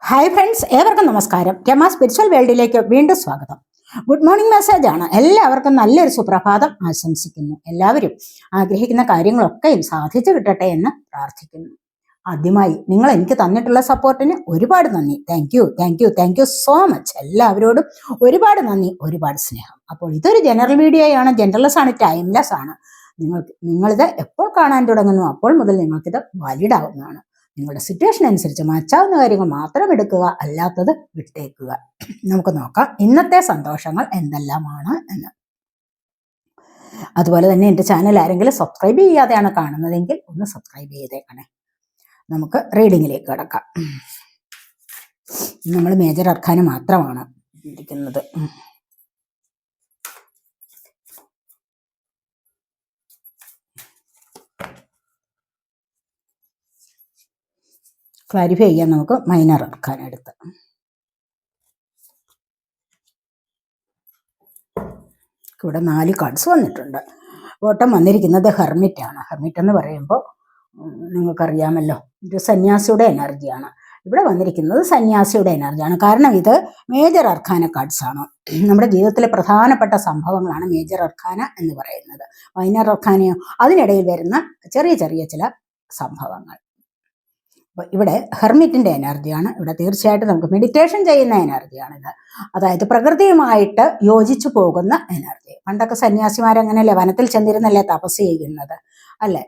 Hi friends, ഏവർക്കും നമസ്കാരം. Rama spiritual വേൾഡിലേക്ക് വീണ്ടും സ്വാഗതം. ഗുഡ് മോർണിംഗ് മെസ്സേജാണ്. എല്ലാവർക്കും നല്ലൊരു സുപ്രഭാതം ആശംസിക്കുന്നു. എല്ലാവരും ആഗ്രഹിക്കുന്ന കാര്യങ്ങളൊക്കെയും സാധിച്ചു കിട്ടട്ടെ എന്ന് പ്രാർത്ഥിക്കുന്നു. ആദ്യമായി നിങ്ങൾ എനിക്ക് തന്നിട്ടുള്ള സപ്പോർട്ടിന് ഒരുപാട് നന്ദി. Thank you so much. എല്ലാവരോടും ഒരുപാട് നന്ദി, ഒരുപാട് സ്നേഹം. അപ്പോൾ ഇതൊരു ജനറൽ വീഡിയോയാണ്, ജനറൽലെസ് ആണ്, ടൈംലെസ് ആണ്. നിങ്ങളിത് എപ്പോൾ കാണാൻ തുടങ്ങുന്നു അപ്പോൾ മുതൽ നിങ്ങൾക്കിത് വാലിഡ് ആവുന്നതാണ്. നിങ്ങളുടെ സിറ്റുവേഷൻ അനുസരിച്ച് മാറ്റാവുന്ന കാര്യങ്ങൾ മാത്രം എടുക്കുക, അല്ലാത്തത് വിട്ടേക്കുക. നമുക്ക് നോക്കാം ഇന്നത്തെ സന്തോഷങ്ങൾ എന്തെല്ലാമാണ് എന്ന്. അതുപോലെ തന്നെ എൻ്റെ ചാനൽ ആരെങ്കിലും സബ്സ്ക്രൈബ് ചെയ്യാതെയാണ് കാണുന്നതെങ്കിൽ ഒന്ന് സബ്സ്ക്രൈബ് ചെയ്തേക്കണേ. നമുക്ക് റീഡിങ്ങിലേക്ക് കിടക്കാം. നമ്മൾ മേജർ അർക്കാന മാത്രമാണ് ഇരിക്കുന്നത്. ക്ലാരിഫൈ ചെയ്യാൻ നമുക്ക് മൈനർ അർക്കാന എടുത്ത്. ഇവിടെ 4 കാർഡ്സ് വന്നിട്ടുണ്ട്. ബോട്ടം വന്നിരിക്കുന്നത് ഹെർമിറ്റ് ആണ്. ഹെർമിറ്റ് എന്ന് പറയുമ്പോൾ നിങ്ങൾക്കറിയാമല്ലോ, ഒരു സന്യാസിയുടെ എനർജിയാണ്. ഇവിടെ വന്നിരിക്കുന്നത് സന്യാസിയുടെ എനർജിയാണ്. കാരണം ഇത് മേജർ അർക്കാന കാർഡ്സ് ആണ്. നമ്മുടെ ജീവിതത്തിലെ പ്രധാനപ്പെട്ട സംഭവങ്ങളാണ് മേജർ അർക്കാന എന്ന് പറയുന്നത്. മൈനർ അർക്കാനയോ അതിനിടയിൽ വരുന്ന ചെറിയ ചെറിയ ചില സംഭവങ്ങൾ. അപ്പോൾ ഇവിടെ ഹെർമിറ്റിൻ്റെ എനർജിയാണ്. ഇവിടെ തീർച്ചയായിട്ടും നമുക്ക് മെഡിറ്റേഷൻ ചെയ്യുന്ന എനർജിയാണിത്. അതായത് പ്രകൃതിയുമായിട്ട് യോജിച്ചു പോകുന്ന എനർജി. പണ്ടൊക്കെ സന്യാസിമാരങ്ങനെയല്ലേ വനത്തിൽ ചെന്നിരുന്നല്ലേ തപസ് ചെയ്യുന്നത്, അല്ലേ?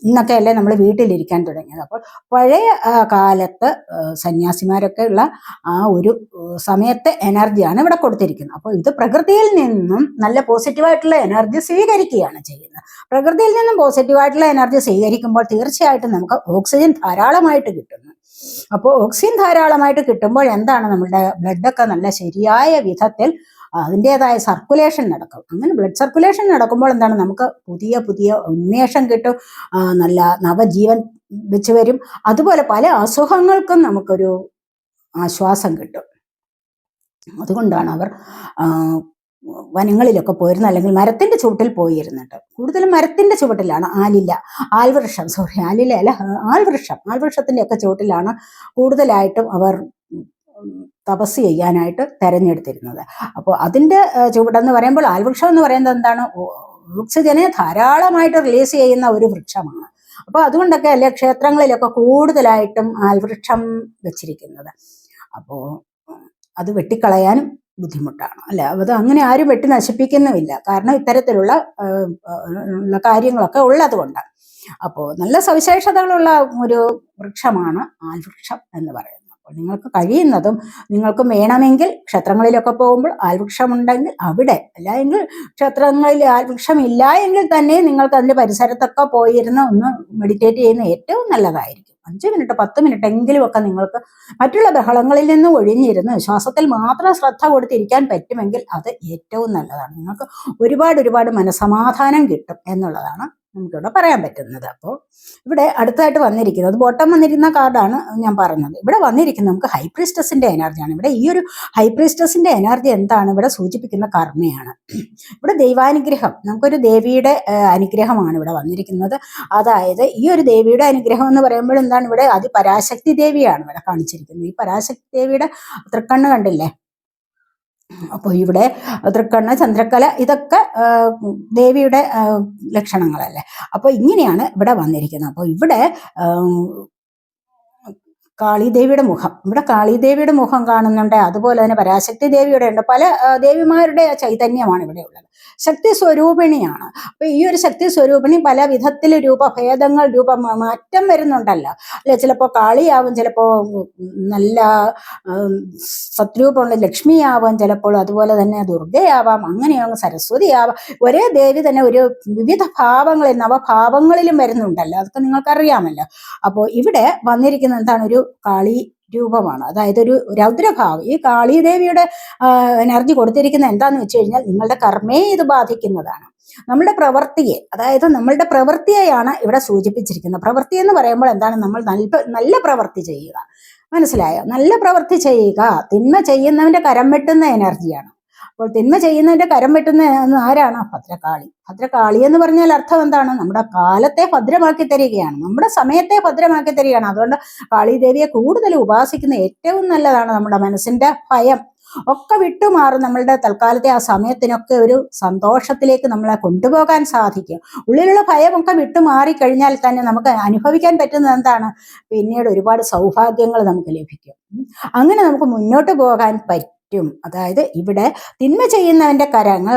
ഇന്നൊക്കെ അല്ലേ നമ്മൾ വീട്ടിലിരിക്കാൻ തുടങ്ങിയത്. അപ്പോൾ പഴയ കാലത്ത് സന്യാസിമാരൊക്കെ ഉള്ള ആ ഒരു സമയത്തെ എനർജിയാണ് ഇവിടെ കൊടുത്തിരിക്കുന്നത്. അപ്പോൾ ഇത് പ്രകൃതിയിൽ നിന്നും നല്ല പോസിറ്റീവായിട്ടുള്ള എനർജി സ്വീകരിക്കുകയാണ് ചെയ്യുന്നത്. പ്രകൃതിയിൽ നിന്നും പോസിറ്റീവായിട്ടുള്ള എനർജി സ്വീകരിക്കുമ്പോൾ തീർച്ചയായിട്ടും നമുക്ക് ഓക്സിജൻ ധാരാളമായിട്ട് കിട്ടുന്നു. അപ്പോൾ ഓക്സിജൻ ധാരാളമായിട്ട് കിട്ടുമ്പോൾ എന്താണ്, നമ്മുടെ ബ്ലഡൊക്കെ നല്ല ശരിയായ വിധത്തിൽ അതിൻ്റെതായ സർക്കുലേഷൻ നടക്കും. അങ്ങനെ ബ്ലഡ് സർക്കുലേഷൻ നടക്കുമ്പോൾ എന്താണ്, നമുക്ക് പുതിയ പുതിയ ഉന്മേഷം കിട്ടും, നല്ല നവജീവൻ വെച്ച് വരും. അതുപോലെ പല അസുഖങ്ങൾക്കും നമുക്കൊരു ആശ്വാസം കിട്ടും. അതുകൊണ്ടാണ് അവർ വനങ്ങളിലൊക്കെ പോയിരുന്നത്, അല്ലെങ്കിൽ മരത്തിൻ്റെ ചുവട്ടിൽ പോയിരുന്നിട്ട്. കൂടുതലും മരത്തിൻ്റെ ചുവട്ടിലാണ്, ആൽവൃക്ഷത്തിൻ്റെ ഒക്കെ ചുവട്ടിലാണ് കൂടുതലായിട്ടും അവർ തപസ് ചെയ്യാനായിട്ട് തെരഞ്ഞെടുത്തിരുന്നത്. അപ്പോൾ അതിൻ്റെ ചുവടെന്ന് പറയുമ്പോൾ ആൽവൃക്ഷം എന്ന് പറയുന്നത് എന്താണ്, ഓക്സിജനെ ധാരാളമായിട്ട് റിലീസ് ചെയ്യുന്ന ഒരു വൃക്ഷമാണ്. അപ്പോൾ അതുകൊണ്ടൊക്കെ അല്ലെ ക്ഷേത്രങ്ങളിലൊക്കെ കൂടുതലായിട്ടും ആൽവൃക്ഷം വെച്ചിരിക്കുന്നത്. അപ്പോൾ അത് വെട്ടിക്കളയാനും ബുദ്ധിമുട്ടാണ്, അല്ലെ? അത് അങ്ങനെ ആരും വെട്ടി നശിപ്പിക്കുന്നുമില്ല, കാരണം ഇത്തരത്തിലുള്ള കാര്യങ്ങളൊക്കെ ഉള്ളത് കൊണ്ട്. അപ്പോൾ നല്ല സവിശേഷതകളുള്ള ഒരു വൃക്ഷമാണ് ആൽവൃക്ഷം എന്ന് പറയുന്നത്. അപ്പോൾ നിങ്ങൾക്ക് കഴിയുന്നതും, നിങ്ങൾക്കും വേണമെങ്കിൽ ക്ഷേത്രങ്ങളിലൊക്കെ പോകുമ്പോൾ ആൽവൃക്ഷമുണ്ടെങ്കിൽ അവിടെ, അല്ല എങ്കിൽ ക്ഷേത്രങ്ങളിൽ ആൽവൃക്ഷം ഇല്ല എങ്കിൽ തന്നെ നിങ്ങൾക്ക് അതിൻ്റെ പരിസരത്തൊക്കെ പോയിരുന്ന് ഒന്ന് മെഡിറ്റേറ്റ് ചെയ്യുന്നത് ഏറ്റവും നല്ലതായിരിക്കും. 5 മിനിറ്റ് 10 മിനിറ്റ് എങ്കിലും ഒക്കെ നിങ്ങൾക്ക് മറ്റുള്ള ബഹളങ്ങളിൽ നിന്ന് ഒഴിഞ്ഞിരുന്ന് ശ്വാസത്തിൽ മാത്രം ശ്രദ്ധ കൊടുത്തിരിക്കാൻ പറ്റുമെങ്കിൽ അത് ഏറ്റവും നല്ലതാണ്. നിങ്ങൾക്ക് ഒരുപാട് മനസമാധാനം കിട്ടും എന്നുള്ളതാണ് നമുക്കിവിടെ പറയാൻ പറ്റുന്നത്. അപ്പോൾ ഇവിടെ അടുത്തായിട്ട് വന്നിരിക്കുന്നത് ബോട്ടം വന്നിരുന്ന കാർഡാണ് ഞാൻ പറഞ്ഞത്. ഇവിടെ വന്നിരിക്കുന്നത് നമുക്ക് ഹൈ പ്രീസ്റ്റസിൻ്റെ എനർജിയാണ്. ഇവിടെ ഈ ഒരു ഹൈ പ്രീസ്റ്റസിൻ്റെ എനർജി എന്താണ്, ഇവിടെ സൂചിപ്പിക്കുന്ന കർമ്മയാണ്. ഇവിടെ ദൈവാനുഗ്രഹം, നമുക്കൊരു ദേവിയുടെ അനുഗ്രഹമാണ് ഇവിടെ വന്നിരിക്കുന്നത്. അതായത് ഈ ഒരു ദേവിയുടെ അനുഗ്രഹം എന്ന് പറയുമ്പോൾ എന്താണ്, ഇവിടെ പരാശക്തി ദേവിയാണ് ഇവിടെ കാണിച്ചിരിക്കുന്നത്. ഈ പരാശക്തി ദേവിയുടെ തൃക്കണ്ണ് കണ്ടില്ലേ? അപ്പോൾ ഇവിടെ തൃക്കണ്ണ്, ചന്ദ്രക്കല, ഇതൊക്കെ ദേവിയുടെ ലക്ഷണങ്ങളല്ലേ. അപ്പോൾ ഇങ്ങനെയാണ് ഇവിടെ വന്നിരിക്കുന്നത്. അപ്പോൾ ഇവിടെ കാളിദേവിയുടെ മുഖം, ഇവിടെ കാളിദേവിയുടെ മുഖം കാണുന്നുണ്ട്. അതുപോലെ തന്നെ പരാശക്തി ദേവിയുടെ ഉണ്ട്. പല ദേവിമാരുടെ ചൈതന്യമാണ് ഇവിടെ ഉള്ളത്. ശക്തി സ്വരൂപിണിയാണ്. അപ്പൊ ഈ ഒരു ശക്തി സ്വരൂപിണി പല വിധത്തിൽ രൂപഭേദങ്ങൾ, മാറ്റം വരുന്നുണ്ടല്ലോ, അല്ലെ? ചിലപ്പോൾ കാളിയാവും, ചിലപ്പോൾ നല്ല സത്രൂപമുള്ള ലക്ഷ്മിയാവാം, ചിലപ്പോൾ അതുപോലെ തന്നെ ദുർഗയാവാം, അങ്ങനെയാവും സരസ്വതിയാവാം. ഒരേ ദേവി തന്നെ ഒരു വിവിധ ഭാവങ്ങളിൽ, നവഭാവങ്ങളിലും വരുന്നുണ്ടല്ലോ, അതൊക്കെ നിങ്ങൾക്കറിയാമല്ലോ. അപ്പോൾ ഇവിടെ വന്നിരിക്കുന്ന എന്താണ്, ഒരു കാളി രൂപമാണ്. അതായത് ഒരു രൗദ്രഭാവം. ഈ കാളിദേവിയുടെ എനർജി കൊടുത്തിരിക്കുന്ന എന്താന്ന് വെച്ച് കഴിഞ്ഞാൽ നിങ്ങളുടെ കർമ്മയെ ഇത് ബാധിക്കുന്നതാണ്. നമ്മളുടെ പ്രവൃത്തിയെ, അതായത് നമ്മളുടെ പ്രവൃത്തിയെയാണ് ഇവിടെ സൂചിപ്പിച്ചിരിക്കുന്നത്. പ്രവൃത്തി എന്ന് പറയുമ്പോൾ എന്താണ്, നമ്മൾ നല്ല പ്രവൃത്തി ചെയ്യുക, മനസ്സിലായോ? നല്ല പ്രവൃത്തി ചെയ്യുക. തിന്മ ചെയ്യുന്നവന്റെ കരം വെട്ടുന്ന എനർജിയാണ്. അപ്പോൾ തിന്മ ചെയ്യുന്നതിന്റെ കരം വെട്ടുന്ന ആരാണ്? ഭദ്രകാളി. ഭദ്രകാളി എന്ന് പറഞ്ഞാൽ അർത്ഥം എന്താണ്? നമ്മുടെ കാലത്തെ ഭദ്രമാക്കി തരികയാണ്, നമ്മുടെ സമയത്തെ ഭദ്രമാക്കി തരികയാണ്. അതുകൊണ്ട് കാളീദേവിയെ കൂടുതൽ ഉപാസിക്കുന്ന ഏറ്റവും നല്ലതാണ്. നമ്മുടെ മനസ്സിന്റെ ഭയം ഒക്കെ വിട്ടുമാറും. നമ്മളുടെ തൽക്കാലത്തെ ആ സമയത്തിനൊക്കെ ഒരു സന്തോഷത്തിലേക്ക് നമ്മളെ കൊണ്ടുപോകാൻ സാധിക്കും. ഉള്ളിലുള്ള ഭയമൊക്കെ വിട്ടുമാറിക്കഴിഞ്ഞാൽ തന്നെ നമുക്ക് അനുഭവിക്കാൻ പറ്റുന്നത് എന്താണ്? പിന്നീട് ഒരുപാട് സൗഭാഗ്യങ്ങൾ നമുക്ക് ലഭിക്കും. അങ്ങനെ നമുക്ക് മുന്നോട്ട് പോകാൻ പറ്റും. അതായത് ഇവിടെ തിന്മ ചെയ്യുന്നവന്റെ കരങ്ങൾ,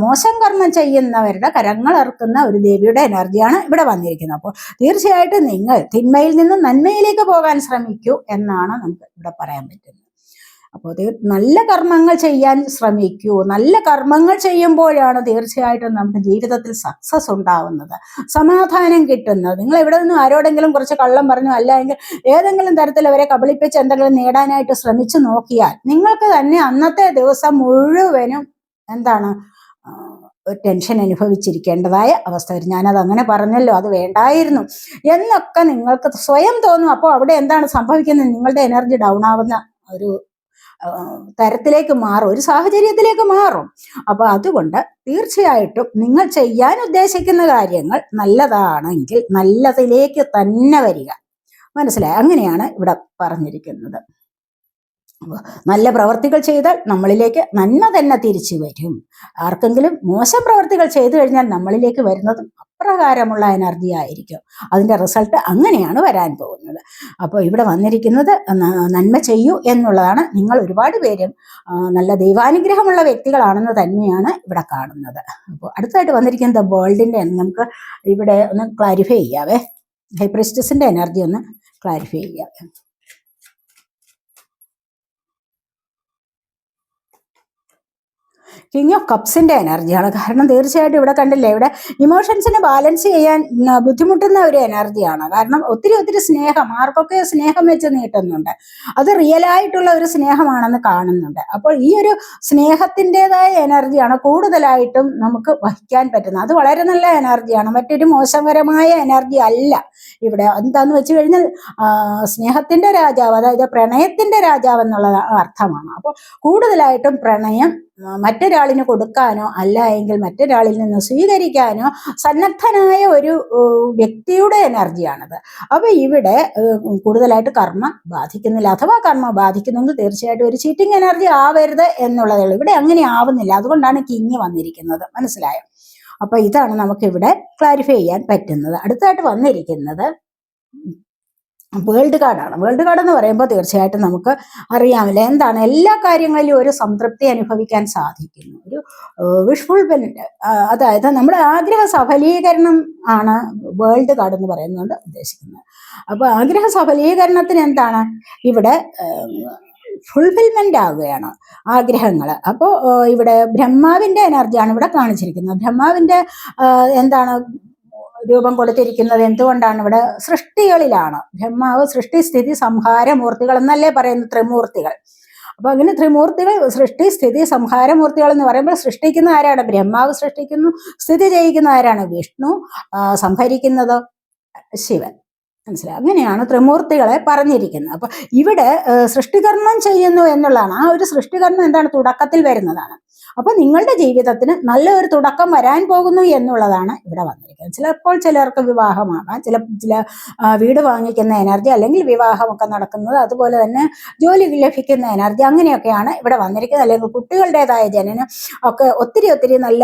മോശം കർമ്മം ചെയ്യുന്നവരുടെ കരങ്ങൾ ഇറക്കുന്ന ഒരു ദേവിയുടെ എനർജിയാണ് ഇവിടെ വന്നിരിക്കുന്നത്. അപ്പോൾ തീർച്ചയായിട്ടും നിങ്ങൾ തിന്മയിൽ നിന്ന് നന്മയിലേക്ക് പോകാൻ ശ്രമിക്കൂ എന്നാണ് നമുക്ക് ഇവിടെ പറയാൻ പറ്റുന്നത്. അപ്പോൾ നല്ല കർമ്മങ്ങൾ ചെയ്യാൻ ശ്രമിക്കൂ. നല്ല കർമ്മങ്ങൾ ചെയ്യുമ്പോഴാണ് തീർച്ചയായിട്ടും നമുക്ക് ജീവിതത്തിൽ സക്സസ് ഉണ്ടാവുന്നത്, സമാധാനം കിട്ടുന്നത്. നിങ്ങൾ എവിടെ നിന്നും ആരോടെങ്കിലും കുറച്ച് കള്ളം പറഞ്ഞു, അല്ലെങ്കിൽ ഏതെങ്കിലും തരത്തിൽ അവരെ കബളിപ്പിച്ച് എന്തെങ്കിലും നേടാനായിട്ട് ശ്രമിച്ചു നോക്കിയാൽ നിങ്ങൾക്ക് തന്നെ അന്നത്തെ ദിവസം മുഴുവനും എന്താണ് ടെൻഷൻ അനുഭവിച്ചിരിക്കേണ്ടതായ അവസ്ഥ വരും. ഞാനത് അങ്ങനെ പറഞ്ഞല്ലോ, അത് വേണ്ടായിരുന്നു എന്നൊക്കെ നിങ്ങൾക്ക് സ്വയം തോന്നും. അപ്പോൾ അവിടെ എന്താണ് സംഭവിക്കുന്നത്? നിങ്ങളുടെ എനർജി ഡൗൺ ആവുന്ന ഒരു തരത്തിലേക്ക് മാറും, ഒരു സാഹചര്യത്തിലേക്ക് മാറും. അപ്പൊ അതുകൊണ്ട് തീർച്ചയായിട്ടും നിങ്ങൾ ചെയ്യാൻ ഉദ്ദേശിക്കുന്ന കാര്യങ്ങൾ നല്ലതാണെങ്കിൽ നല്ലതിലേക്ക് തന്നെ വരിക. മനസ്സിലായി? അങ്ങനെയാണ് ഇവിടെ പറഞ്ഞിരിക്കുന്നത്. നല്ല പ്രവർത്തികൾ ചെയ്താൽ നമ്മളിലേക്ക് നന്മ തന്നെ തിരിച്ചു വരും. ആർക്കെങ്കിലും മോശം പ്രവർത്തികൾ ചെയ്തു കഴിഞ്ഞാൽ നമ്മളിലേക്ക് വരുന്നതും അപ്രകാരമുള്ള എനർജി ആയിരിക്കും. അതിൻ്റെ റിസൾട്ട് അങ്ങനെയാണ് വരാൻ പോകുന്നത്. അപ്പോൾ ഇവിടെ വന്നിരിക്കുന്നത് നന്മ ചെയ്യൂ എന്നുള്ളതാണ്. നിങ്ങൾ ഒരുപാട് പേരും നല്ല ദൈവാനുഗ്രഹമുള്ള വ്യക്തികളാണെന്ന് തന്നെയാണ് ഇവിടെ കാണുന്നത്. അപ്പോൾ അടുത്തായിട്ട് വന്നിരിക്കുന്നത് വേൾഡിൻ്റെ നമുക്ക് ഇവിടെ ഒന്ന് ക്ലാരിഫൈ ചെയ്യാവേ. ഹൈ പ്രീസ്റ്റസിൻ്റെ എനർജി ഒന്ന് ക്ലാരിഫൈ ചെയ്യാവേ. കിങ് ഓഫ് കപ്സിന്റെ എനർജിയാണ്. കാരണം തീർച്ചയായിട്ടും ഇവിടെ കണ്ടില്ലേ, ഇവിടെ ഇമോഷൻസിനെ ബാലൻസ് ചെയ്യാൻ ബുദ്ധിമുട്ടുന്ന ഒരു എനർജിയാണ്. കാരണം ഒത്തിരി സ്നേഹം, ആർക്കൊക്കെ സ്നേഹം വെച്ച് നീട്ടുന്നുണ്ട്, അത് റിയലായിട്ടുള്ള ഒരു സ്നേഹമാണെന്ന് കാണുന്നുണ്ട്. അപ്പോൾ ഈ ഒരു സ്നേഹത്തിൻ്റെതായ എനർജിയാണ് കൂടുതലായിട്ടും നമുക്ക് വഹിക്കാൻ പറ്റുന്നത്. അത് വളരെ നല്ല എനർജിയാണ്, മറ്റൊരു മോശകരമായ എനർജി അല്ല. ഇവിടെ എന്താന്ന് വെച്ച് കഴിഞ്ഞാൽ സ്നേഹത്തിന്റെ രാജാവ്, അതായത് പ്രണയത്തിന്റെ രാജാവ് എന്നുള്ള അർത്ഥമാണ്. അപ്പോൾ കൂടുതലായിട്ടും പ്രണയം മറ്റൊരാളിന് കൊടുക്കാനോ അല്ല എങ്കിൽ മറ്റൊരാളിൽ നിന്ന് സ്വീകരിക്കാനോ സന്നദ്ധനായ ഒരു വ്യക്തിയുടെ എനർജിയാണത്. അപ്പൊ ഇവിടെ കൂടുതലായിട്ട് കർമ്മ ബാധിക്കുന്നില്ല, അഥവാ കർമ്മ ബാധിക്കുന്നെങ്കിൽ തീർച്ചയായിട്ടും ഒരു ചീറ്റിംഗ് എനർജി ആവരുത് എന്നുള്ളതേ ഉള്ളൂ. ഇവിടെ അങ്ങനെ ആവുന്നില്ല, അതുകൊണ്ടാണ് കിങ് വന്നിരിക്കുന്നത്. മനസ്സിലായോ? അപ്പൊ ഇതാണ് നമുക്കിവിടെ ക്ലാരിഫൈ ചെയ്യാൻ പറ്റുന്നത്. അടുത്തായിട്ട് വന്നിരിക്കുന്നത് വേൾഡ് കാർഡാണ്. വേൾഡ് കാർഡ് എന്ന് പറയുമ്പോൾ തീർച്ചയായിട്ടും നമുക്ക് അറിയാമല്ലോ എന്താണ്, എല്ലാ കാര്യങ്ങളിലും ഒരു സംതൃപ്തി അനുഭവിക്കാൻ സാധിക്കുന്നു, ഒരു വിഷ് ഫുൾഫിൽമെന്റ്, അതായത് നമ്മുടെ ആഗ്രഹ സഫലീകരണം ആണ് വേൾഡ് കാർഡ് എന്ന് പറയുന്നത് ഉദ്ദേശിക്കുന്നത്. അപ്പൊ ആഗ്രഹ സഫലീകരണത്തിന് എന്താണ് ഇവിടെ ഫുൾഫിൽമെന്റ് ആവുകയാണ് ആഗ്രഹങ്ങൾ. അപ്പോൾ ഇവിടെ ബ്രഹ്മാവിന്റെ എനർജിയാണ് ഇവിടെ കാണിച്ചിരിക്കുന്നത്. ബ്രഹ്മാവിന്റെ എന്താണ് രൂപം കൊടുത്തിരിക്കുന്നത് എന്തുകൊണ്ടാണ്? ഇവിടെ സൃഷ്ടികളിലാണ്. ബ്രഹ്മാവ് സൃഷ്ടി സ്ഥിതി സംഹാര മൂർത്തികൾ എന്നല്ലേ പറയുന്നത്, ത്രിമൂർത്തികൾ. അപ്പൊ അങ്ങനെ ത്രിമൂർത്തികൾ, സൃഷ്ടി സ്ഥിതി സംഹാരമൂർത്തികൾ എന്ന് പറയുമ്പോൾ സൃഷ്ടിക്കുന്ന ആരാണ്? ബ്രഹ്മാവ് സൃഷ്ടിക്കുന്നു. സ്ഥിതി ചെയ്യിക്കുന്ന ആരാണ്? വിഷ്ണു. സംഹരിക്കുന്നത് ശിവൻ. മനസ്സിലായി? അങ്ങനെയാണ് ത്രിമൂർത്തികളെ പറഞ്ഞിരിക്കുന്നത്. അപ്പൊ ഇവിടെ സൃഷ്ടികർമ്മം ചെയ്യുന്നു എന്നുള്ളതാണ്. ആ ഒരു സൃഷ്ടികർമ്മം എന്താണ്? തുടക്കത്തിൽ വരുന്നതാണ്. അപ്പൊ നിങ്ങളുടെ ജീവിതത്തിന് നല്ലൊരു തുടക്കം വരാൻ പോകുന്നു എന്നുള്ളതാണ് ഇവിടെ വന്നിരിക്കുന്നത്. ചിലപ്പോൾ ചിലർക്ക് വിവാഹമാകാം, ചില വീട് വാങ്ങിക്കുന്ന എനർജി, അല്ലെങ്കിൽ വിവാഹമൊക്കെ നടക്കുന്നത്, അതുപോലെ തന്നെ ജോലി ലഭിക്കുന്ന എനർജി, അങ്ങനെയൊക്കെയാണ് ഇവിടെ വന്നിരിക്കുന്നത്. അല്ലെങ്കിൽ കുട്ടികളുടേതായ ജനനം ഒക്കെ ഒത്തിരി നല്ല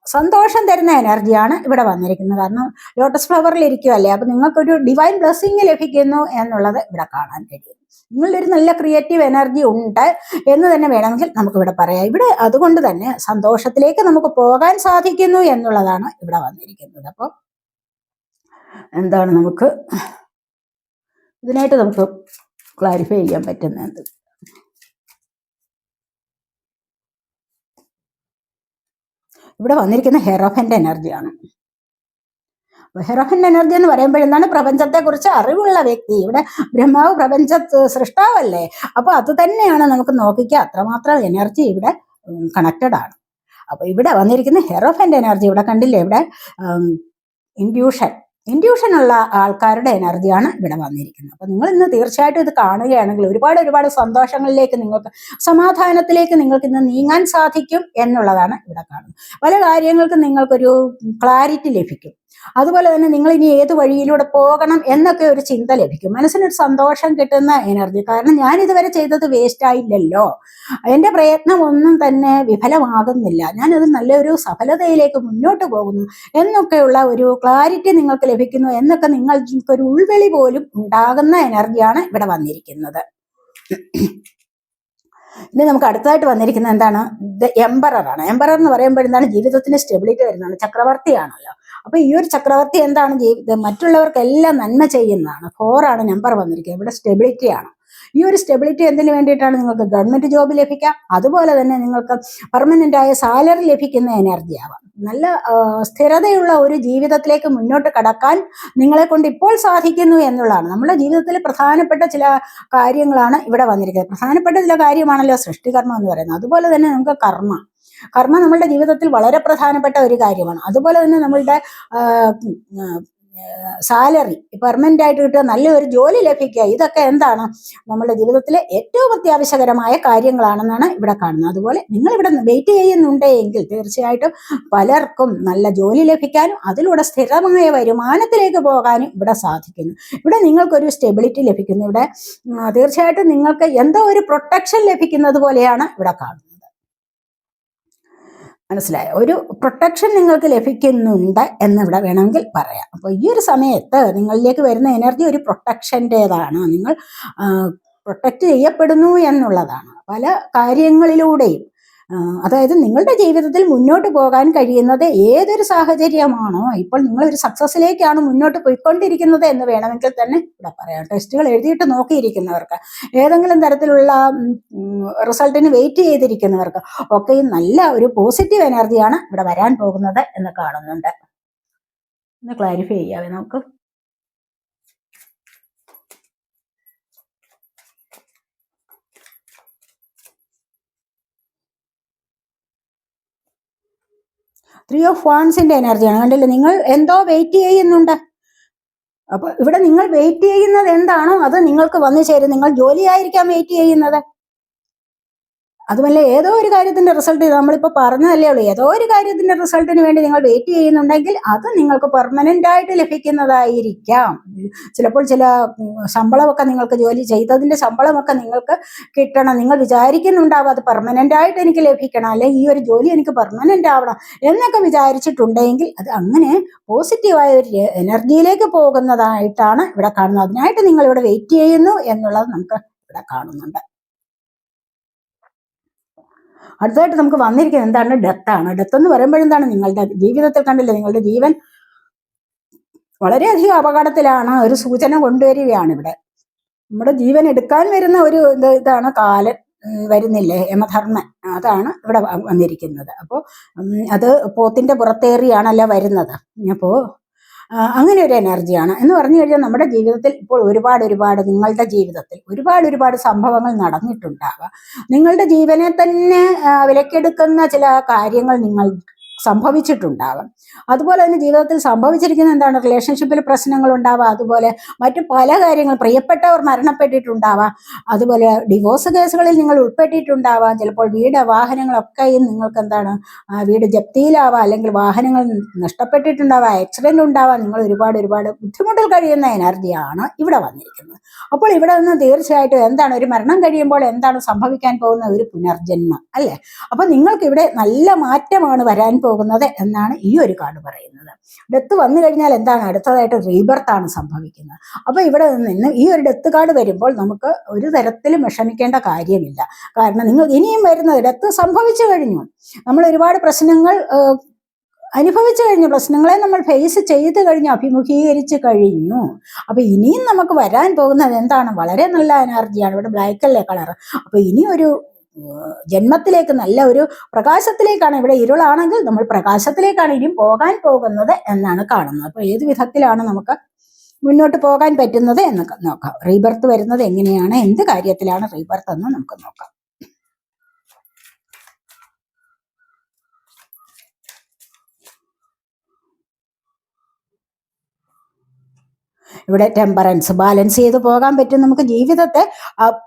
സന്തോഷം തരുന്ന എനർജിയാണ് ഇവിടെ വന്നിരിക്കുന്നത്. കാരണം ലോട്ടസ് ഫ്ലവറിൽ ഇരിക്കുമല്ലേ, അപ്പൊ നിങ്ങൾക്കൊരു ഡിവൈൻ ബ്ലെസ്സിങ് ലഭിക്കുന്നു എന്നുള്ളത് ഇവിടെ കാണാൻ കഴിയും. നിങ്ങളുടെ ഒരു നല്ല ക്രിയേറ്റീവ് എനർജി ഉണ്ട് എന്ന് തന്നെ വേണമെങ്കിൽ നമുക്കിവിടെ പറയാം. ഇവിടെ അതുകൊണ്ട് തന്നെ സന്തോഷത്തിലേക്ക് നമുക്ക് പോകാൻ സാധിക്കുന്നു എന്നുള്ളതാണ് ഇവിടെ വന്നിരിക്കുന്നത്. അപ്പോൾ എന്താണ് നമുക്ക് ഇതിനായിട്ട് നമുക്ക് ക്ലാരിഫൈ ചെയ്യാൻ പറ്റുന്നത്? ഇവിടെ വന്നിരിക്കുന്ന ഹെറോഫന്റെ എനർജിയാണ്. ഹെറോഫന്റെ എനർജി എന്ന് പറയുമ്പോൾ എന്താണ്? പ്രപഞ്ചത്തെക്കുറിച്ച് അറിവുള്ള വ്യക്തി. ഇവിടെ ബ്രഹ്മാവ് പ്രപഞ്ച സൃഷ്ടാവല്ലേ, അപ്പൊ അത് തന്നെയാണ് നമുക്ക് നോക്കിക്കുക, അത്രമാത്രം എനർജി ഇവിടെ കണക്റ്റഡ് ആണ്. അപ്പൊ ഇവിടെ വന്നിരിക്കുന്ന ഹെറോഫന്റെ എനർജി ഇവിടെ കണ്ടില്ലേ, ഇവിടെ ഇൻഡ്യൂഷൻ, ഇൻഡ്യൂഷനുള്ള ആൾക്കാരുടെ എനർജിയാണ് ഇവിടെ വന്നിരിക്കുന്നത്. അപ്പോൾ നിങ്ങൾ ഇന്ന് തീർച്ചയായിട്ടും ഇത് കാണുകയാണെങ്കിൽ ഒരുപാട് സന്തോഷങ്ങളിലേക്ക്, നിങ്ങൾക്ക് സമാധാനത്തിലേക്ക് നിങ്ങൾക്ക് ഇന്ന് നീങ്ങാൻ സാധിക്കും എന്നുള്ളതാണ് ഇവിടെ കാണുന്നത്. പല കാര്യങ്ങൾക്കും നിങ്ങൾക്കൊരു ക്ലാരിറ്റി ലഭിക്കും. അതുപോലെ തന്നെ നിങ്ങൾ ഇനി ഏത് വഴിയിലൂടെ പോകണം എന്നൊക്കെ ഒരു ചിന്ത ലഭിക്കും. മനസ്സിനൊരു സന്തോഷം കിട്ടുന്ന എനർജി. കാരണം ഞാൻ ഇതുവരെ ചെയ്തത് വേസ്റ്റ് ആയില്ലല്ലോ, എൻ്റെ പ്രയത്നം ഒന്നും തന്നെ വിഫലമാകുന്നില്ല, ഞാനത് നല്ലൊരു സഫലതയിലേക്ക് മുന്നോട്ട് പോകുന്നു എന്നൊക്കെയുള്ള ഒരു ക്ലാരിറ്റി നിങ്ങൾക്ക് ലഭിക്കുന്നു എന്നൊക്കെ നിങ്ങൾക്കൊരു ഉൾവിളി പോലും ഉണ്ടാകുന്ന എനർജിയാണ് ഇവിടെ വന്നിരിക്കുന്നത്. ഇനി നമുക്ക് അടുത്തായിട്ട് വന്നിരിക്കുന്നത് എന്താണ്? എംപററാണ്. എംപറർ എന്ന് പറയുമ്പോൾ എന്താണ്? ജീവിതത്തിന് സ്റ്റെബിലിറ്റി വരുന്നതാണ്, ചക്രവർത്തിയാണല്ലോ. അപ്പൊ ഈ ഒരു ചക്രവർത്തി എന്താണ്? മറ്റുള്ളവർക്കെല്ലാം നന്മ ചെയ്യുന്നതാണ്. 4 ആണ് നമ്പർ വന്നിരിക്കുന്നത്. ഇവിടെ സ്റ്റെബിലിറ്റിയാണ്. ഈ ഒരു സ്റ്റെബിലിറ്റി എന്തിനു വേണ്ടിയിട്ടാണ്? നിങ്ങൾക്ക് ഗവൺമെന്റ് ജോബ് ലഭിക്കാം, അതുപോലെ തന്നെ നിങ്ങൾക്ക് പെർമനന്റ് ആയ സാലറി ലഭിക്കുന്ന എനർജി ആവാം. നല്ല സ്ഥിരതയുള്ള ഒരു ജീവിതത്തിലേക്ക് മുന്നോട്ട് കടക്കാൻ നിങ്ങളെ കൊണ്ട് ഇപ്പോൾ സാധിക്കുന്നു എന്നുള്ളതാണ്. നമ്മുടെ ജീവിതത്തിൽ പ്രധാനപ്പെട്ട ചില കാര്യങ്ങളാണ് ഇവിടെ വന്നിരിക്കുന്നത്. പ്രധാനപ്പെട്ട ചില കാര്യമാണല്ലോ സൃഷ്ടികർമ്മം എന്ന് പറയുന്നത്. അതുപോലെ തന്നെ നമുക്ക് കർമ്മ നമ്മളുടെ ജീവിതത്തിൽ വളരെ പ്രധാനപ്പെട്ട ഒരു കാര്യമാണ്. അതുപോലെ തന്നെ നമ്മളുടെ സാലറി പെർമനന്റ് ആയിട്ട് കിട്ടുക, നല്ലൊരു ജോലി ലഭിക്കുക, ഇതൊക്കെ എന്താണ്? നമ്മുടെ ജീവിതത്തിലെ ഏറ്റവും അത്യാവശ്യകരമായ കാര്യങ്ങളാണെന്നാണ് ഇവിടെ കാണുന്നത്. അതുപോലെ നിങ്ങൾ ഇവിടെ വെയിറ്റ് ചെയ്യുന്നുണ്ടെങ്കിൽ തീർച്ചയായിട്ടും പലർക്കും നല്ല ജോലി ലഭിക്കാനും അതിലൂടെ സ്ഥിരമായ വരുമാനത്തിലേക്ക് പോകാനും ഇവിടെ സാധിക്കുന്നു. ഇവിടെ നിങ്ങൾക്കൊരു സ്റ്റെബിലിറ്റി ലഭിക്കുന്നു. ഇവിടെ തീർച്ചയായിട്ടും നിങ്ങൾക്ക് എന്തോ ഒരു പ്രൊട്ടക്ഷൻ ലഭിക്കുന്നത് പോലെയാണ് ഇവിടെ കാണുന്നത്. മനസ്സിലായോ? ഒരു പ്രൊട്ടക്ഷൻ നിങ്ങൾക്ക് ലഭിക്കുന്നുണ്ട് എന്നിവിടെ വേണമെങ്കിൽ പറയാം. അപ്പോൾ ഈ ഒരു സമയത്ത് നിങ്ങളിലേക്ക് വരുന്ന എനർജി ഒരു പ്രൊട്ടക്ഷൻ്റെതാണ്. നിങ്ങൾ പ്രൊട്ടക്റ്റ് ചെയ്യപ്പെടുന്നു എന്നുള്ളതാണ്. പല കാര്യങ്ങളിലൂടെയും അതായത് നിങ്ങളുടെ ജീവിതത്തിൽ മുന്നോട്ട് പോകാൻ കഴിയുന്നത് ഏതൊരു സാഹചര്യമാണോ, ഇപ്പോൾ നിങ്ങളൊരു സക്സസ്സിലേക്കാണ് മുന്നോട്ട് പോയിക്കൊണ്ടിരിക്കുന്നത് എന്ന് വേണമെങ്കിൽ തന്നെ ഇവിടെ പറയാം. ടെസ്റ്റുകൾ എഴുതിയിട്ട് നോക്കിയിരിക്കുന്നവർക്ക്, ഏതെങ്കിലും തരത്തിലുള്ള റിസൾട്ടിന് വെയിറ്റ് ചെയ്തിരിക്കുന്നവർക്ക് ഒക്കെയും നല്ല ഒരു പോസിറ്റീവ് എനർജിയാണ് ഇവിടെ വരാൻ പോകുന്നത് എന്ന് കാണുന്നുണ്ട്. ഒന്ന് ക്ലാരിഫൈ ചെയ്യാവേ നമുക്ക്. ത്രീ ഓഫ് വാൺസിന്റെ എനർജിയാണ്. കണ്ടില്ലേ? നിങ്ങൾ എന്തോ വെയിറ്റ് ചെയ്യുന്നുണ്ട്. അപ്പൊ ഇവിടെ നിങ്ങൾ വെയിറ്റ് ചെയ്യുന്നത് എന്താണോ അത് നിങ്ങൾക്ക് വന്നു ചേരും. നിങ്ങൾ ജോലിയായിരിക്കാം വെയിറ്റ് ചെയ്യുന്നത്, അതുമല്ല ഏതോ ഒരു കാര്യത്തിന്റെ റിസൾട്ട്, നമ്മളിപ്പോൾ പറഞ്ഞതല്ലേ ഉള്ളൂ, ഏതോ ഒരു കാര്യത്തിന്റെ റിസൾട്ടിന് വേണ്ടി നിങ്ങൾ വെയിറ്റ് ചെയ്യുന്നുണ്ടെങ്കിൽ അത് നിങ്ങൾക്ക് പെർമനന്റ് ആയിട്ട് ലഭിക്കുന്നതായിരിക്കാം. ചിലപ്പോൾ ചില ശമ്പളമൊക്കെ നിങ്ങൾക്ക് ജോലി ചെയ്തതിന്റെ ശമ്പളമൊക്കെ നിങ്ങൾക്ക് കിട്ടണം, നിങ്ങൾ വിചാരിക്കുന്നുണ്ടാവും അത് പെർമനന്റ് ആയിട്ട് എനിക്ക് ലഭിക്കണം, അല്ലെങ്കിൽ ഈ ഒരു ജോലി എനിക്ക് പെർമനന്റ് ആവണം എന്നൊക്കെ വിചാരിച്ചിട്ടുണ്ടെങ്കിൽ അത് അങ്ങനെ പോസിറ്റീവായ ഒരു എനർജിയിലേക്ക് പോകുന്നതായിട്ടാണ് ഇവിടെ കാണുന്നത്. അതിനായിട്ട് നിങ്ങൾ ഇവിടെ വെയിറ്റ് ചെയ്യുന്നു എന്നുള്ളത് നമുക്ക് ഇവിടെ കാണുന്നുണ്ട്. അടുത്തതായിട്ട് നമുക്ക് വന്നിരിക്കുന്നത് എന്താണ്? ഡെത്താണ്. ഡെത്ത് എന്ന് പറയുമ്പോഴെന്താണ്? നിങ്ങളുടെ ജീവിതത്തിൽ കണ്ടില്ലേ, നിങ്ങളുടെ ജീവൻ വളരെയധികം അപകടത്തിലാണ്, ഒരു സൂചന കൊണ്ടുവരികയാണ് ഇവിടെ. നമ്മുടെ ജീവൻ എടുക്കാൻ വരുന്ന ഒരു ഇതാണ് കാലൻ വരുന്നില്ലേ, യമധർമ്മൻ, അതാണ് ഇവിടെ വന്നിരിക്കുന്നത്. അപ്പോൾ അത് പോത്തിന്റെ പുറത്തേറിയാണല്ലോ വരുന്നത്. അപ്പോൾ അങ്ങനെ ഒരു എനർജിയാണ് എന്ന് പറഞ്ഞു കഴിഞ്ഞാൽ നമ്മുടെ ജീവിതത്തിൽ ഇപ്പോൾ ഒരുപാട് നിങ്ങളുടെ ജീവിതത്തിൽ ഒരുപാട് സംഭവങ്ങൾ നടന്നിട്ടുണ്ടാകാം. നിങ്ങളുടെ ജീവനെ തന്നെ വിലക്കെടുക്കുന്ന ചില കാര്യങ്ങൾ നിങ്ങൾ സംഭവിച്ചിട്ടുണ്ടാകാം. അതുപോലെ തന്നെ ജീവിതത്തിൽ സംഭവിച്ചിരിക്കുന്ന എന്താണ്? റിലേഷൻഷിപ്പിൽ പ്രശ്നങ്ങൾ ഉണ്ടാവാം, അതുപോലെ മറ്റു പല കാര്യങ്ങൾ, പ്രിയപ്പെട്ടവർ മരണപ്പെട്ടിട്ടുണ്ടാവാം, അതുപോലെ ഡിവോഴ്സ് കേസുകളിൽ നിങ്ങൾ ഉൾപ്പെട്ടിട്ടുണ്ടാവാം, ചിലപ്പോൾ വീട് വാഹനങ്ങളൊക്കെയും നിങ്ങൾക്ക് എന്താണ് വീട് ജപ്തിയിലാവാം, അല്ലെങ്കിൽ വാഹനങ്ങൾ നഷ്ടപ്പെട്ടിട്ടുണ്ടാവാം, ആക്സിഡന്റ് ഉണ്ടാവാം, നിങ്ങൾ ഒരുപാട് ബുദ്ധിമുട്ടിൽ കഴിയുന്ന എനർജിയാണ് ഇവിടെ വന്നിരിക്കുന്നത്. അപ്പോൾ ഇവിടെ നിന്ന് തീർച്ചയായിട്ടും എന്താണ്? ഒരു മരണം കഴിയുമ്പോൾ എന്താണ് സംഭവിക്കാൻ പോകുന്ന? ഒരു പുനർജന്മം അല്ലേ? അപ്പൊ നിങ്ങൾക്ക് ഇവിടെ നല്ല മാറ്റമാണ് വരാൻ പോകുന്നത് എന്നാണ് ഈ ഒരു കാർഡ് പറയുന്നത്. ഡെത്ത് വന്നു കഴിഞ്ഞാൽ എന്താണ്? അടുത്തതായിട്ട് റീബർത്താണ് സംഭവിക്കുന്നത്. അപ്പൊ ഇവിടെ നിന്ന് ഈ ഒരു ഡെത്ത് കാർഡ് വരുമ്പോൾ നമുക്ക് ഒരു തരത്തിലും വിഷമിക്കേണ്ട കാര്യമില്ല. കാരണം നിങ്ങൾ ഇനിയും വരുന്നത് ഡെത്ത് സംഭവിച്ചു കഴിഞ്ഞു, നമ്മൾ ഒരുപാട് പ്രശ്നങ്ങൾ അനുഭവിച്ചു കഴിഞ്ഞു, പ്രശ്നങ്ങളെ നമ്മൾ ഫേസ് ചെയ്ത് കഴിഞ്ഞു, അഭിമുഖീകരിച്ചു കഴിഞ്ഞു. അപ്പൊ ഇനിയും നമുക്ക് വരാൻ പോകുന്നത് എന്താണ്? വളരെ നല്ല എനർജിയാണ്. ഇവിടെ ബ്ലാക്ക് അല്ലേ കളർ. അപ്പൊ ഇനി ഒരു ജന്മത്തിലേക്ക്, നല്ല ഒരു പ്രകാശത്തിലേക്കാണ്. ഇവിടെ ഇരുളാണെങ്കിൽ നമ്മൾ പ്രകാശത്തിലേക്കാണ് ഇനിയും പോകാൻ പോകുന്നത് എന്നാണ് കാണുന്നത്. അപ്പൊ ഏത് വിധത്തിലാണ് നമുക്ക് മുന്നോട്ട് പോകാൻ പറ്റുന്നത് എന്ന് നോക്കാം. റീബർത്ത് വരുന്നത് എങ്ങനെയാണ്, എന്ത് കാര്യത്തിലാണ് റീബർത്ത് എന്ന് നമുക്ക് നോക്കാം. ഇവിടെ ടെമ്പറൻസ്, ബാലൻസ് ചെയ്ത് പോകാൻ പറ്റും. നമുക്ക് ജീവിതത്തെ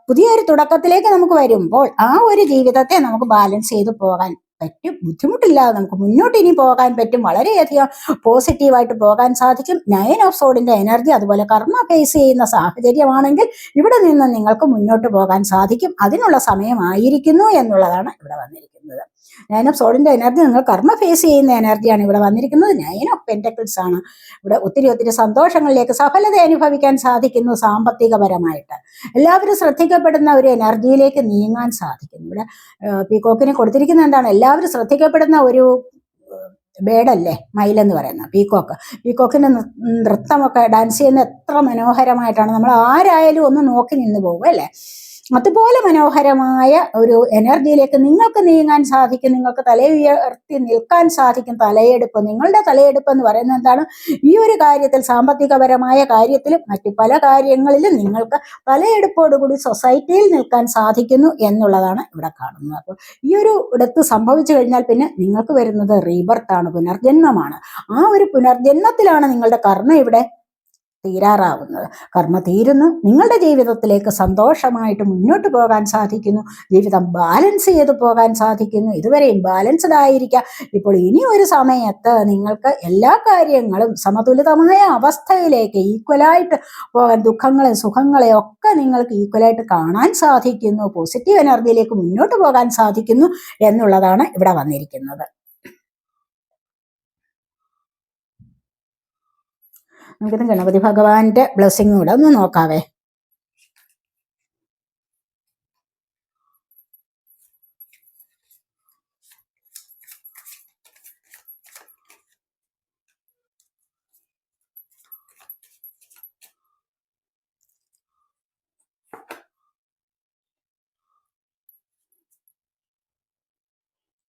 പുതിയൊരു തുടക്കത്തിലേക്ക് നമുക്ക് വരുമ്പോൾ ആ ഒരു ജീവിതത്തെ നമുക്ക് ബാലൻസ് ചെയ്ത് പോകാൻ പറ്റും. ബുദ്ധിമുട്ടില്ലാതെ നമുക്ക് മുന്നോട്ട് ഇനി പോകാൻ പറ്റും. വളരെയധികം പോസിറ്റീവായിട്ട് പോകാൻ സാധിക്കും. 9 ഓഫ് സോഡിന്റെ എനർജി അതുപോലെ കർമ്മ ഫേസ് ചെയ്യുന്ന സാഹചര്യമാണെങ്കിൽ ഇവിടെ നിന്ന് നിങ്ങൾക്ക് മുന്നോട്ട് പോകാൻ സാധിക്കും. അതിനുള്ള സമയമായിരിക്കുന്നു എന്നുള്ളതാണ് ഇവിടെ വന്നിരിക്കുന്നത്. 9 ഓഫ് സോഡിന്റെ എനർജി നിങ്ങൾ കർമ്മ ഫേസ് ചെയ്യുന്ന എനർജിയാണ് ഇവിടെ വന്നിരിക്കുന്നത്. 9 ഓഫ് പെന്റക്കിൾസ് ആണ്. ഇവിടെ ഒത്തിരി ഒത്തിരി സന്തോഷങ്ങളിലേക്ക് സഫലത അനുഭവിക്കാൻ സാധിക്കുന്നു. സാമ്പത്തികപരമായിട്ട് എല്ലാവരും ശ്രദ്ധിക്കപ്പെടുന്ന ഒരു എനർജിയിലേക്ക് നീങ്ങാൻ സാധിക്കുന്നു. ഇവിടെ പീകോക്കിന് കൊടുത്തിരിക്കുന്ന എന്താണ്? എല്ലാവരും ശ്രദ്ധിക്കപ്പെടുന്ന ഒരു ബേഡല്ലേ മയിലെന്ന് പറയുന്ന പീകോക്കിന്റെ നൃത്തമൊക്കെ ഡാൻസ് ചെയ്യുന്ന എത്ര മനോഹരമായിട്ടാണ്. നമ്മൾ ആരായാലും ഒന്ന് നോക്കി നിന്ന് പോകും അല്ലേ? അതുപോലെ മനോഹരമായ ഒരു എനർജിയിലേക്ക് നിങ്ങൾക്ക് നീങ്ങാൻ സാധിക്കും. നിങ്ങൾക്ക് തലയുയർത്തി നിൽക്കാൻ സാധിക്കും. തലയെടുപ്പ്, നിങ്ങളുടെ തലയെടുപ്പ് എന്ന് പറയുന്നത് എന്താണ്? ഈ ഒരു കാര്യത്തിൽ, സാമ്പത്തികപരമായ കാര്യത്തിലും മറ്റു പല കാര്യങ്ങളിലും നിങ്ങൾക്ക് തലയെടുപ്പോടുകൂടി സൊസൈറ്റിയിൽ നിൽക്കാൻ സാധിക്കുന്നു എന്നുള്ളതാണ് ഇവിടെ കാണുന്നത്. അപ്പോൾ ഈ ഒരു ഇടത്ത് സംഭവിച്ചു കഴിഞ്ഞാൽ പിന്നെ നിങ്ങൾക്ക് വരുന്നത് റീബർത്താണ്, പുനർജന്മമാണ്. ആ ഒരു പുനർജന്മത്തിലാണ് നിങ്ങളുടെ കർമ്മ ഇവിടെ തീരാറാവുന്നത്. കർമ്മ തീരുന്നു, നിങ്ങളുടെ ജീവിതത്തിലേക്ക് സന്തോഷമായിട്ട് മുന്നോട്ട് പോകാൻ സാധിക്കുന്നു. ജീവിതം ബാലൻസ് ചെയ്ത് പോകാൻ സാധിക്കുന്നു. ഇതുവരെ ഇംബാലൻസ്ഡ് ആയിരിക്കാം. ഇപ്പോൾ ഇനി ഒരു സമയത്ത് നിങ്ങൾക്ക് എല്ലാ കാര്യങ്ങളും സമതുലിതമായ അവസ്ഥയിലേക്ക് ഈക്വലായിട്ട് പോകാൻ, ദുഃഖങ്ങളെ സുഖങ്ങളെ ഒക്കെ നിങ്ങൾക്ക് ഈക്വലായിട്ട് കാണാൻ സാധിക്കുന്നു. പോസിറ്റീവ് എനർജിയിലേക്ക് മുന്നോട്ട് പോകാൻ സാധിക്കുന്നു എന്നുള്ളതാണ് ഇവിടെ വന്നിരിക്കുന്നത്. നമുക്കിത് ഗണപതി ഭഗവാന്റെ ബ്ലെസ്സിങ് കൂടെ ഒന്ന് നോക്കാവേ.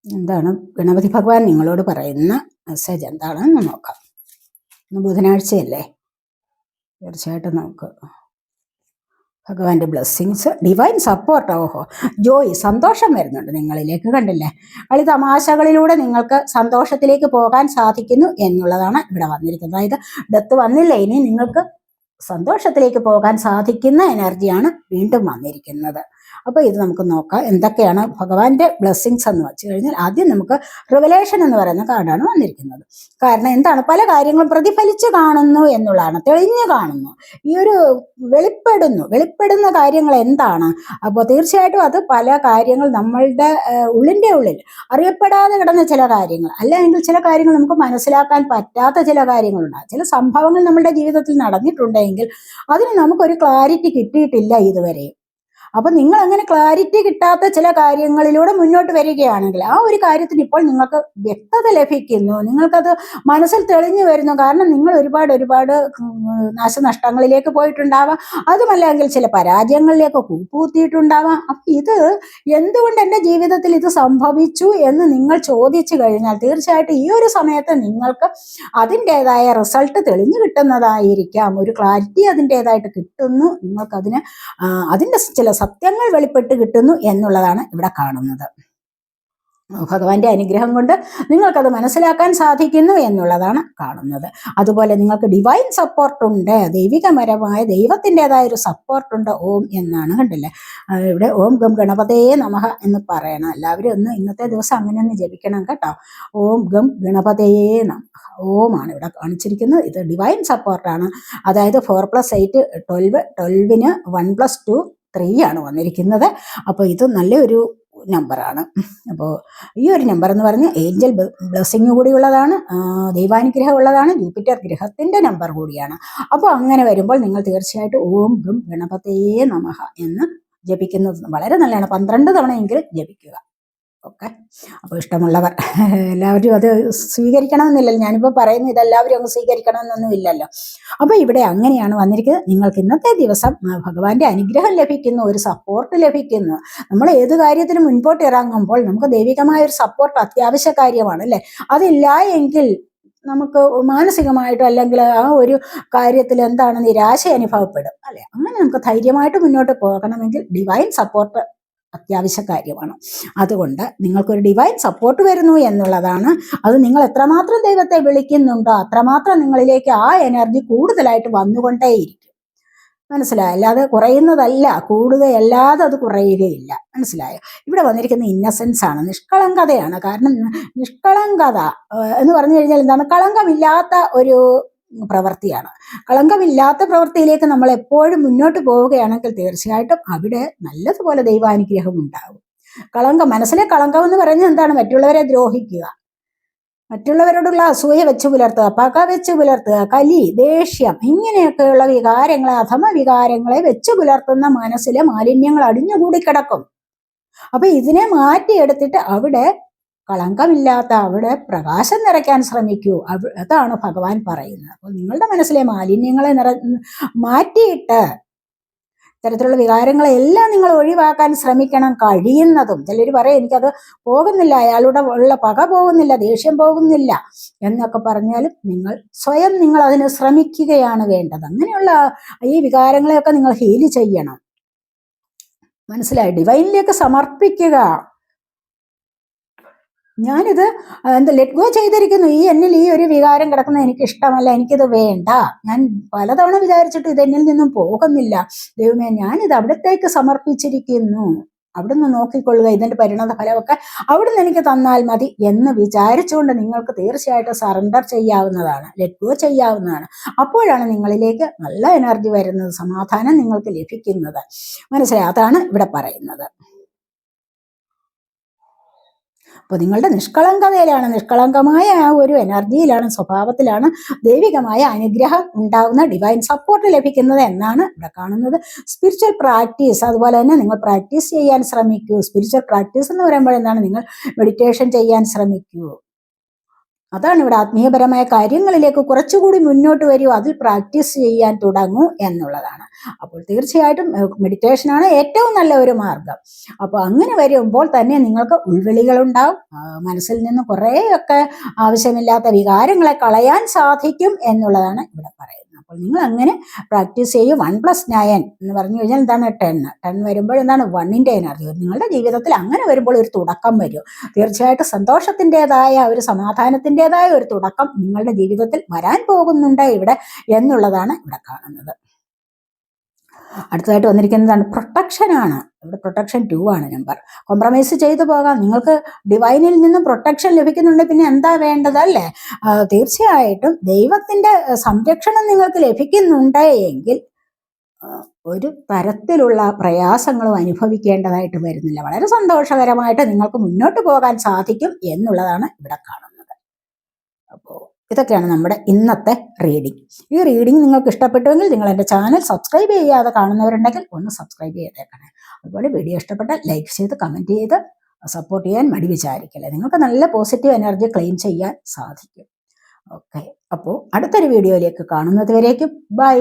എന്താണ് ഗണപതി ഭഗവാൻ നിങ്ങളോട് പറയുന്ന മെസ്സേജ് എന്താണെന്ന് നോക്കാം. ഇന്ന് ബുധനാഴ്ചയല്ലേ, തീർച്ചയായിട്ടും നമുക്ക് ഭഗവാന്റെ ബ്ലെസ്സിങ്സ്, ഡിവൈൻ സപ്പോർട്ട്. ഓഹോ, ജോയ്, സന്തോഷം വരുന്നുണ്ട് നിങ്ങളിലേക്ക്. കണ്ടില്ലേ? കളി തമാശകളിലൂടെ നിങ്ങൾക്ക് സന്തോഷത്തിലേക്ക് പോകാൻ സാധിക്കുന്നു എന്നുള്ളതാണ് ഇവിടെ വന്നിരിക്കുന്നത്. അതായത് ഡെത്ത് വന്നില്ല, ഇനി നിങ്ങൾക്ക് സന്തോഷത്തിലേക്ക് പോകാൻ സാധിക്കുന്ന എനർജിയാണ് വീണ്ടും വന്നിരിക്കുന്നത്. അപ്പോൾ ഇത് നമുക്ക് നോക്കാം എന്തൊക്കെയാണ് ഭഗവാന്റെ ബ്ലെസ്സിങ്സ് എന്ന് വെച്ച് കഴിഞ്ഞാൽ. ആദ്യം നമുക്ക് റിവലേഷൻ എന്ന് പറയുന്ന കാർഡാണ് വന്നിരിക്കുന്നത്. കാരണം എന്താണ്? പല കാര്യങ്ങളും പ്രതിഫലിച്ച് കാണുന്നു എന്നുള്ളതാണ്, തെളിഞ്ഞു കാണുന്നു. ഈ ഒരു വെളിപ്പെടുന്ന കാര്യങ്ങൾ എന്താണ്? അപ്പോൾ തീർച്ചയായിട്ടും അത് പല കാര്യങ്ങൾ നമ്മളുടെ ഉള്ളിൻ്റെ ഉള്ളിൽ അറിയപ്പെടാതെ കിടന്ന ചില കാര്യങ്ങൾ, അല്ലെങ്കിൽ ചില കാര്യങ്ങൾ നമുക്ക് മനസ്സിലാക്കാൻ പറ്റാത്ത ചില കാര്യങ്ങളുണ്ടാകും. ചില സംഭവങ്ങൾ നമ്മുടെ ജീവിതത്തിൽ നടന്നിട്ടുണ്ടെങ്കിൽ അതിന് നമുക്കൊരു ക്ലാരിറ്റി കിട്ടിയിട്ടില്ല ഇതുവരെയും. അപ്പൊ നിങ്ങൾ അങ്ങനെ ക്ലാരിറ്റി കിട്ടാത്ത ചില കാര്യങ്ങളിലൂടെ മുന്നോട്ട് വരികയാണെങ്കിൽ ആ ഒരു കാര്യത്തിന് ഇപ്പോൾ നിങ്ങൾക്ക് വ്യക്തത ലഭിക്കുന്നു, നിങ്ങൾക്കത് മനസ്സിൽ തെളിഞ്ഞു വരുന്നു. കാരണം നിങ്ങൾ ഒരുപാട് നാശനഷ്ടങ്ങളിലേക്ക് പോയിട്ടുണ്ടാവാം, അതുമല്ലെങ്കിൽ ചില പരാജയങ്ങളിലേക്ക് കൂപ്പുകുത്തിയിട്ടുണ്ടാവാം. അപ്പൊ ഇത് എന്തുകൊണ്ട് എൻ്റെ ജീവിതത്തിൽ ഇത് സംഭവിച്ചു എന്ന് നിങ്ങൾ ചോദിച്ചു കഴിഞ്ഞാൽ തീർച്ചയായിട്ടും ഈ ഒരു സമയത്ത് നിങ്ങൾക്ക് അതിൻ്റെതായ റിസൾട്ട് തെളിഞ്ഞു കിട്ടുന്നതായിരിക്കാം. ഒരു ക്ലാരിറ്റി അതിൻ്റെതായിട്ട് കിട്ടുന്നു, നിങ്ങൾക്കതിന് അതിൻ്റെ ചില സത്യങ്ങൾ വെളിപ്പെട്ട് കിട്ടുന്നു എന്നുള്ളതാണ് ഇവിടെ കാണുന്നത്. ഭഗവാന്റെ അനുഗ്രഹം കൊണ്ട് നിങ്ങൾക്കത് മനസ്സിലാക്കാൻ സാധിക്കുന്നു എന്നുള്ളതാണ് കാണുന്നത്. അതുപോലെ നിങ്ങൾക്ക് ഡിവൈൻ സപ്പോർട്ടുണ്ട്, ദൈവികപരമായ ദൈവത്തിൻ്റെതായ ഒരു സപ്പോർട്ടുണ്ട്. ഓം എന്നാണ്, കണ്ടില്ലേ? ഇവിടെ ഓം ഗം ഗണപതയെ നമഃ എന്ന് പറയണം. എല്ലാവരും ഒന്ന് ഇന്നത്തെ ദിവസം അങ്ങനെ ഒന്ന് ജപിക്കണം കേട്ടോ. ഓം ഗം ഗണപതയെ നമഃ. ഓമാണ് ഇവിടെ കാണിച്ചിരിക്കുന്നത്. ഇത് ഡിവൈൻ സപ്പോർട്ടാണ്. അതായത് 4+8 12, 12ന് 1+2 3 ആണ് വന്നിരിക്കുന്നത്. അപ്പോൾ ഇത് നല്ലൊരു നമ്പറാണ്. അപ്പോൾ ഈ ഒരു നമ്പർ എന്ന് പറഞ്ഞാൽ ഏഞ്ചൽ ബ്ലെസ്സിങ് കൂടിയുള്ളതാണ്, ദൈവാനുഗ്രഹം ഉള്ളതാണ്, ജൂപ്പിറ്റർ ഗ്രഹത്തിൻ്റെ നമ്പർ കൂടിയാണ്. അപ്പോൾ അങ്ങനെ വരുമ്പോൾ നിങ്ങൾ തീർച്ചയായിട്ടും ഓം ഗം ഗണപതയേ നമഃ എന്ന് ജപിക്കുന്നത് വളരെ നല്ലതാണ്. 12 തവണയെങ്കിലും ജപിക്കുക. ഓക്കെ, അപ്പോൾ ഇഷ്ടമുള്ളവർ എല്ലാവരും അത് സ്വീകരിക്കണമെന്നില്ലല്ലോ. ഞാനിപ്പോൾ പറയുന്നത് ഇതെല്ലാവരും അങ്ങ് സ്വീകരിക്കണമെന്നൊന്നും ഇല്ലല്ലോ. അപ്പോൾ ഇവിടെ അങ്ങനെയാണ് വന്നിരിക്കുന്നത്. നിങ്ങൾക്ക് ഇന്നത്തെ ദിവസം ഭഗവാന്റെ അനുഗ്രഹം ലഭിക്കുന്നു, ഒരു സപ്പോർട്ട് ലഭിക്കുന്നു. നമ്മൾ ഏത് കാര്യത്തിനും മുൻപോട്ട് ഇറങ്ങുമ്പോൾ നമുക്ക് ദൈവികമായ ഒരു സപ്പോർട്ട് അത്യാവശ്യ കാര്യമാണ് അല്ലേ? അതില്ല എങ്കിൽ നമുക്ക് മാനസികമായിട്ടോ അല്ലെങ്കിൽ ആ ഒരു കാര്യത്തിൽ എന്താണ് നിരാശ അനുഭവപ്പെടും അല്ലെ? അങ്ങനെ നമുക്ക് ധൈര്യമായിട്ട് മുന്നോട്ട് പോകണമെങ്കിൽ ഡിവൈൻ സപ്പോർട്ട് അത്യാവശ്യ കാര്യമാണ്. അതുകൊണ്ട് നിങ്ങൾക്കൊരു ഡിവൈൻ സപ്പോർട്ട് വരുന്നു എന്നുള്ളതാണ്. അത് നിങ്ങൾ എത്രമാത്രം ദൈവത്തെ വിളിക്കുന്നുണ്ടോ അത്രമാത്രം നിങ്ങളിലേക്ക് ആ എനർജി കൂടുതലായിട്ട് വന്നുകൊണ്ടേയിരിക്കും. മനസ്സിലായോ? അല്ലാതെ കുറയുന്നതല്ല, കൂടുകയല്ലാതെ അത് കുറയുകയില്ല. മനസ്സിലായോ? ഇവിടെ വന്നിരിക്കുന്ന ഇന്നസെൻസ് ആണ്, നിഷ്കളങ്കതയാണ്. കാരണം നിഷ്കളങ്കത എന്ന് പറഞ്ഞു കഴിഞ്ഞാൽ എന്താണ്? കളങ്കമില്ലാത്ത ഒരു പ്രവൃത്തിയാണ്. കളങ്കമില്ലാത്ത പ്രവൃത്തിയിലേക്ക് നമ്മൾ എപ്പോഴും മുന്നോട്ട് പോവുകയാണെങ്കിൽ തീർച്ചയായിട്ടും അവിടെ നല്ലതുപോലെ ദൈവാനുഗ്രഹം ഉണ്ടാകും. മനസ്സിലെ കളങ്കം എന്ന് പറയുന്നത് എന്താണ്? മറ്റുള്ളവരെ ദ്രോഹിക്കുക, മറ്റുള്ളവരോടുള്ള അസൂയ വെച്ച് പുലർത്തുക, പക വെച്ച് പുലർത്തുക, കലി, ദേഷ്യം, ഇങ്ങനെയൊക്കെയുള്ള വികാരങ്ങളെ, അധമ വികാരങ്ങളെ വെച്ച് പുലർത്തുന്ന മനസ്സിലെ മാലിന്യങ്ങൾ അടിഞ്ഞുകൂടി കിടക്കും. അപ്പൊ ഇതിനെ മാറ്റിയെടുത്തിട്ട് അവിടെ കളങ്കമില്ലാത്ത, അവിടെ പ്രകാശം നിറയ്ക്കാൻ ശ്രമിക്കൂ. അതാണ് ഭഗവാൻ പറയുന്നത്. അപ്പോൾ നിങ്ങളുടെ മനസ്സിലെ മാലിന്യങ്ങളെ മാറ്റിയിട്ട് ഇത്തരത്തിലുള്ള വികാരങ്ങളെല്ലാം നിങ്ങൾ ഒഴിവാക്കാൻ ശ്രമിക്കണം കഴിയുന്നതും. ചിലർ പറയും എനിക്കത് പോകുന്നില്ല, അയാളുടെ ഉള്ള പക പോകുന്നില്ല, ദേഷ്യം പോകുന്നില്ല എന്നൊക്കെ പറഞ്ഞാലും നിങ്ങൾ അതിന് ശ്രമിക്കുകയാണ് വേണ്ടത്. അങ്ങനെയുള്ള ഈ വികാരങ്ങളെയൊക്കെ നിങ്ങൾ ഹീൽ ചെയ്യണം. മനസ്സിലായി? ഡിവൈനിലേക്ക് സമർപ്പിക്കുക. ഞാനിത് ലെറ്റ് ഗോ ചെയ്തിരിക്കുന്നു. എന്നിൽ ഈ ഒരു വികാരം കിടക്കുന്നത് എനിക്ക് ഇഷ്ടമല്ല, എനിക്കിത് വേണ്ട. ഞാൻ പലതവണ വിചാരിച്ചിട്ട് ഇത് എന്നിൽ നിന്നും പോകുന്നില്ല. ദൈവമേ, ഞാനിത് അവിടത്തേക്ക് സമർപ്പിച്ചിരിക്കുന്നു, അവിടുന്ന് നോക്കിക്കൊള്ളുക, ഇതിന്റെ പരിണത ഫലമൊക്കെ അവിടുന്ന് എനിക്ക് തന്നാൽ മതി എന്ന് വിചാരിച്ചുകൊണ്ട് നിങ്ങൾക്ക് തീർച്ചയായിട്ടും സറണ്ടർ ചെയ്യാവുന്നതാണ്, ലെറ്റ് ഗോ ചെയ്യാവുന്നതാണ്. അപ്പോഴാണ് നിങ്ങളിലേക്ക് നല്ല എനർജി വരുന്നത്, സമാധാനം നിങ്ങൾക്ക് ലഭിക്കുന്നത്. മനസ്സിലായി? അതാണ് ഇവിടെ പറയുന്നത്. അപ്പോൾ നിങ്ങളുടെ നിഷ്കളങ്കതയിലാണ്, നിഷ്കളങ്കമായ ആ ഒരു എനർജിയിലാണ്, സ്വഭാവത്തിലാണ് ദൈവികമായ അനുഗ്രഹം ഉണ്ടാകുന്ന, ഡിവൈൻ സപ്പോർട്ട് ലഭിക്കുന്നത് എന്നാണ് ഇവിടെ കാണുന്നത്. സ്പിരിച്വൽ പ്രാക്ടീസ്, അതുപോലെ തന്നെ നിങ്ങൾ പ്രാക്ടീസ് ചെയ്യാൻ ശ്രമിക്കൂ. സ്പിരിച്വൽ പ്രാക്ടീസ് എന്ന് പറയുമ്പോൾ എന്താണ്? നിങ്ങൾ മെഡിറ്റേഷൻ ചെയ്യാൻ ശ്രമിക്കൂ. അതാണ് ഇവിടെ ആത്മീയപരമായ കാര്യങ്ങളിലേക്ക് കുറച്ചുകൂടി മുന്നോട്ട് വരൂ, അതിൽ പ്രാക്ടീസ് ചെയ്യാൻ തുടങ്ങൂ എന്നുള്ളതാണ്. അപ്പോൾ തീർച്ചയായിട്ടും മെഡിറ്റേഷനാണ് ഏറ്റവും നല്ല ഒരു മാർഗം. അപ്പോൾ അങ്ങനെ വരുമ്പോൾ തന്നെ നിങ്ങൾക്ക് ഉൾവിളികളുണ്ടാവും, മനസ്സിൽ നിന്ന് കുറേയൊക്കെ ആവശ്യമില്ലാത്ത വികാരങ്ങളെ കളയാൻ സാധിക്കും എന്നുള്ളതാണ് ഇവിടെ പറയുന്നത്. അപ്പോൾ നിങ്ങൾ അങ്ങനെ പ്രാക്ടീസ് ചെയ്യും. 1+9 എന്ന് പറഞ്ഞു കഴിഞ്ഞാൽ എന്താണ്? 10 വരുമ്പോൾ എന്താണ്? 1ന്റെ എനർജി നിങ്ങളുടെ ജീവിതത്തിൽ അങ്ങനെ വരുമ്പോൾ ഒരു തുടക്കം വരും. തീർച്ചയായിട്ടും സന്തോഷത്തിൻ്റെതായ ഒരു സമാധാനത്തിൻ്റെതായ ഒരു തുടക്കം നിങ്ങളുടെ ജീവിതത്തിൽ വരാൻ പോകുന്നുണ്ട് ഇവിടെ എന്നുള്ളതാണ് ഇവിടെ കാണുന്നത്. അടുത്തതായിട്ട് വന്നിരിക്കുന്നതാണ് പ്രൊട്ടക്ഷനാണ്. ഇവിടെ പ്രൊട്ടക്ഷൻ 2 ആണ് നമ്പർ. കോംപ്രമൈസ് ചെയ്തു പോകാം. നിങ്ങൾക്ക് ഡിവൈനിൽ നിന്നും പ്രൊട്ടക്ഷൻ ലഭിക്കുന്നുണ്ട്, പിന്നെ എന്താ വേണ്ടത് അല്ലേ? തീർച്ചയായിട്ടും ദൈവത്തിന്റെ സംരക്ഷണം നിങ്ങൾക്ക് ലഭിക്കുന്നുണ്ട് എങ്കിൽ ഒരു തരത്തിലുള്ള പ്രയാസങ്ങളും അനുഭവിക്കേണ്ടതായിട്ട് വരുന്നില്ല. വളരെ സന്തോഷകരമായിട്ട് നിങ്ങൾക്ക് മുന്നോട്ട് പോകാൻ സാധിക്കും എന്നുള്ളതാണ് ഇവിടെ കാണുന്നത്. അപ്പോൾ ഇതൊക്കെയാണ് നമ്മുടെ ഇന്നത്തെ റീഡിംഗ്. ഈ റീഡിംഗ് നിങ്ങൾക്ക് ഇഷ്ടപ്പെട്ടുവെങ്കിൽ നിങ്ങൾ എൻ്റെ ചാനൽ സബ്സ്ക്രൈബ് ചെയ്യാതെ കാണുന്നവരുണ്ടെങ്കിൽ ഒന്ന് സബ്സ്ക്രൈബ് ചെയ്തേക്കണേ. അതുപോലെ വീഡിയോ ഇഷ്ടപ്പെട്ടാൽ ലൈക്ക് ചെയ്ത് കമൻറ്റ് ചെയ്ത് സപ്പോർട്ട് ചെയ്യാൻ മടി വിചാരിക്കില്ല. നിങ്ങൾക്ക് നല്ല പോസിറ്റീവ് എനർജി ക്ലെയിം ചെയ്യാൻ സാധിക്കും. ഓക്കെ, അപ്പോൾ അടുത്തൊരു വീഡിയോയിലേക്ക് കാണുന്നത് വരേക്കും ബൈ.